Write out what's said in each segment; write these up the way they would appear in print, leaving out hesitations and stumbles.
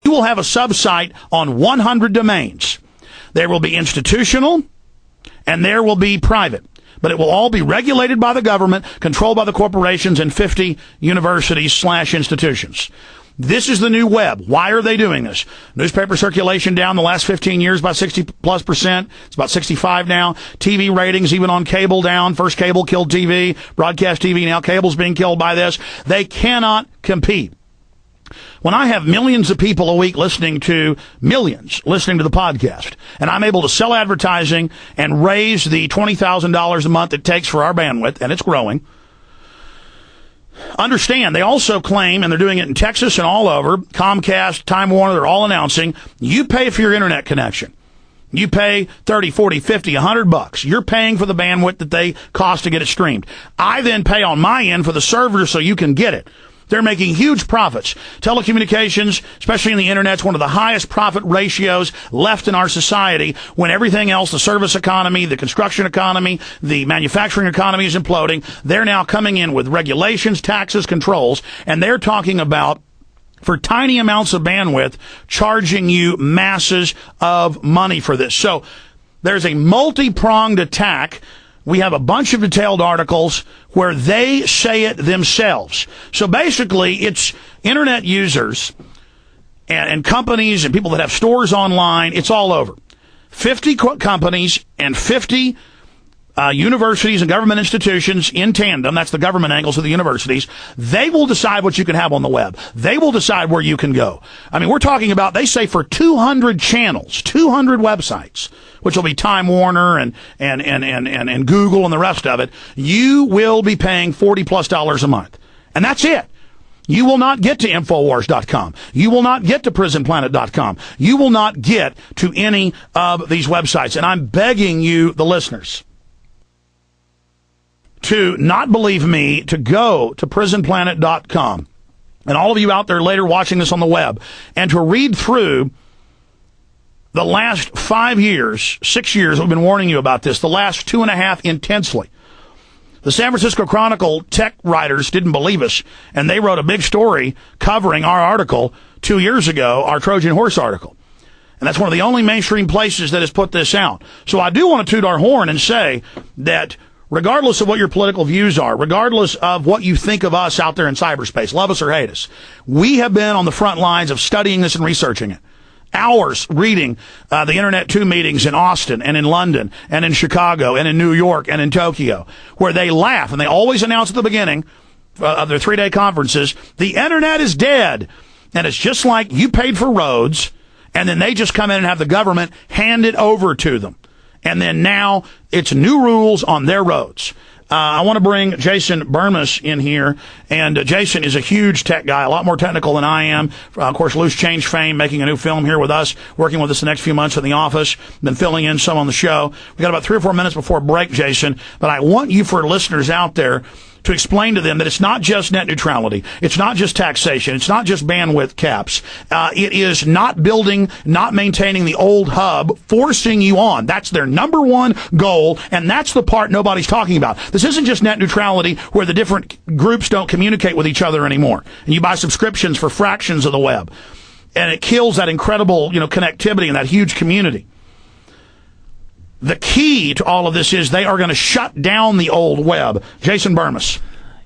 You will have a sub-site on 100 domains. There will be institutional, and there will be private. But it will all be regulated by the government, controlled by the corporations and 50 universities/institutions. This is the new web. Why are they doing this? Newspaper circulation down the last 15 years by 60+%. It's about 65 now. TV ratings, even on cable, down. First cable killed TV, broadcast TV, now cable's being killed by this. They cannot compete. When I have millions of people a week listening to the podcast, and I'm able to sell advertising and raise the $20,000 a month it takes for our bandwidth, and it's growing, understand, they also claim, and they're doing it in Texas and all over, Comcast, Time Warner, they're all announcing, you pay for your internet connection. You pay 30, 40, 50, $100. You're paying for the bandwidth that they cost to get it streamed. I then pay on my end for the server so you can get it. They're making huge profits. Telecommunications, especially in the internet, is one of the highest profit ratios left in our society when everything else, the service economy, the construction economy, the manufacturing economy is imploding. They're now coming in with regulations, taxes, controls, and they're talking about, for tiny amounts of bandwidth, charging you masses of money for this. So there's a multi-pronged attack. We have a bunch of detailed articles where they say it themselves. So basically, it's internet users and companies and people that have stores online. It's all over. 50 companies and 50 universities and government institutions in tandem. That's the government angles of the universities. They will decide what you can have on the web. They will decide where you can go. I mean, we're talking about, they say for 200 channels, 200 websites, which will be Time Warner and Google and the rest of it, you will be paying $40+ a month. And that's it. You will not get to Infowars.com. You will not get to PrisonPlanet.com. You will not get to any of these websites. And I'm begging you, the listeners, to not believe me, to go to PrisonPlanet.com. And all of you out there later watching this on the web, and to read through the last 5 years, 6 years, we've been warning you about this, the last 2.5 intensely. The San Francisco Chronicle tech writers didn't believe us, and they wrote a big story covering our article 2 years ago, our Trojan Horse article. And that's one of the only mainstream places that has put this out. So I do want to toot our horn and say that regardless of what your political views are, regardless of what you think of us out there in cyberspace, love us or hate us, we have been on the front lines of studying this and researching it. Hours reading the Internet2 meetings in Austin and in London and in Chicago and in New York and in Tokyo, where they laugh and they always announce at the beginning of their 3-day conferences, the Internet is dead. And it's just like you paid for roads, and then they just come in and have the government hand it over to them. And then now it's new rules on their roads. I want to bring Jason Burmis in here, and Jason is a huge tech guy, a lot more technical than I am. Of course, Loose Change fame, making a new film here with us, working with us the next few months in the office, been filling in some on the show. We got about 3 or 4 minutes before break, Jason, but I want you, for listeners out there, to explain to them that it's not just net neutrality, it's not just taxation, it's not just bandwidth caps. It is not building, not maintaining the old hub, forcing you on. That's their number one goal, and that's the part nobody's talking about. This isn't just net neutrality where the different groups don't communicate with each other anymore, and you buy subscriptions for fractions of the web, and it kills that incredible, connectivity and that huge community. The key to all of this is they are going to shut down the old web. Jason Burmis.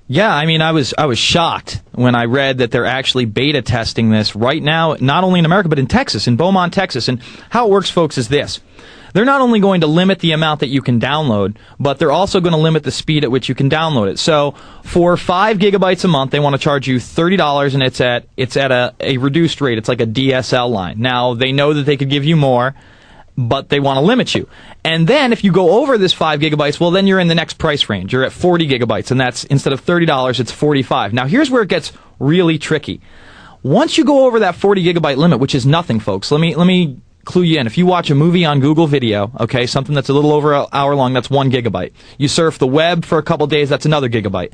Yeah, I mean, I was shocked when I read that they're actually beta testing this right now, not only in America, but in Texas, in Beaumont, Texas. And how it works, folks, is this. They're not only going to limit the amount that you can download, but they're also going to limit the speed at which you can download it. So for 5 gigabytes a month, they want to charge you $30, and it's at a reduced rate. It's like a DSL line. Now, they know that they could give you more, but they want to limit you. And then if you go over this 5 gigabytes, well, then you're in the next price range. You're at 40 gigabytes, and that's, instead of $30, it's $45. Now, here's where it gets really tricky. Once you go over that 40 gigabyte limit, which is nothing, folks, let me clue you in. If you watch a movie on Google Video, okay, something that's a little over an hour long, that's 1 gigabyte. You surf the web for a couple days, that's another gigabyte.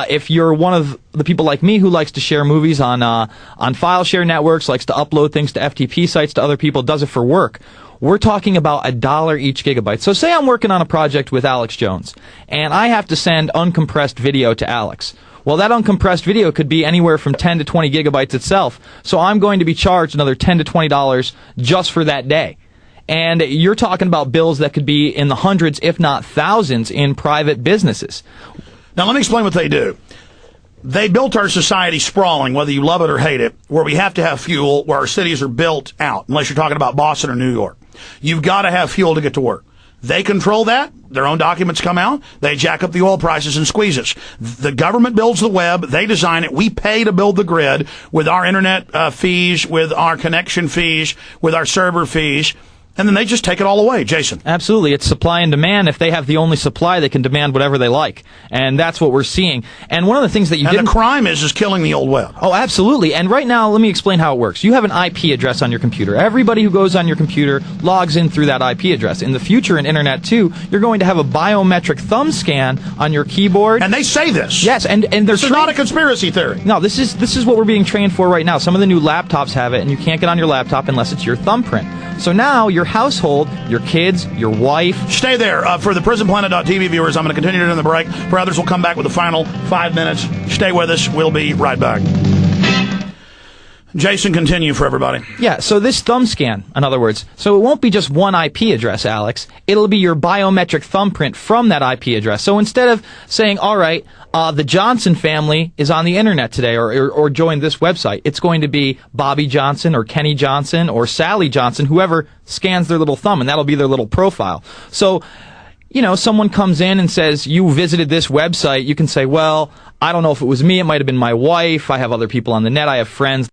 If you're one of the people like me who likes to share movies on file share networks, likes to upload things to FTP sites to other people, does it for work, we're talking about $1 each gigabyte. So say I'm working on a project with Alex Jones, and I have to send uncompressed video to Alex. Well, that uncompressed video could be anywhere from 10 to 20 gigabytes itself. So I'm going to be charged another $10 to $20 just for that day. And you're talking about bills that could be in the hundreds, if not thousands, in private businesses. Now, let me explain what they do. They built our society sprawling, whether you love it or hate it, where we have to have fuel, where our cities are built out, unless you're talking about Boston or New York. You've got to have fuel to get to work. They control that. Their own documents come out. They jack up the oil prices and squeeze us. The government builds the web. They design it. We pay to build the grid with our internet fees, with our connection fees, with our server fees. And then they just take it all away. Jason. Absolutely. It's supply and demand. If they have the only supply, they can demand whatever they like. And that's what we're seeing. And one of the things that you didn't... And the crime is killing the old web. Oh, absolutely. And right now, let me explain how it works. You have an IP address on your computer. Everybody who goes on your computer logs in through that IP address. In the future, in Internet 2, you're going to have a biometric thumb scan on your keyboard. And they say this. Yes, and they're This is not a conspiracy theory. No, this is what we're being trained for right now. Some of the new laptops have it, and you can't get on your laptop unless it's your thumbprint. So now your household, your kids, your wife... Stay there. For the PrisonPlanet.tv viewers, I'm going to continue during the break. For others, we'll come back with the final 5 minutes. Stay with us. We'll be right back. Jason, continue for everybody. Yeah, so this thumb scan, in other words, so it won't be just one IP address, Alex. It'll be your biometric thumbprint from that IP address. So instead of saying, all right, the Johnson family is on the internet today or joined this website, it's going to be Bobby Johnson or Kenny Johnson or Sally Johnson, whoever scans their little thumb, and that'll be their little profile. So, you know, someone comes in and says, you visited this website, you can say, well, I don't know if it was me, it might have been my wife, I have other people on the net, I have friends.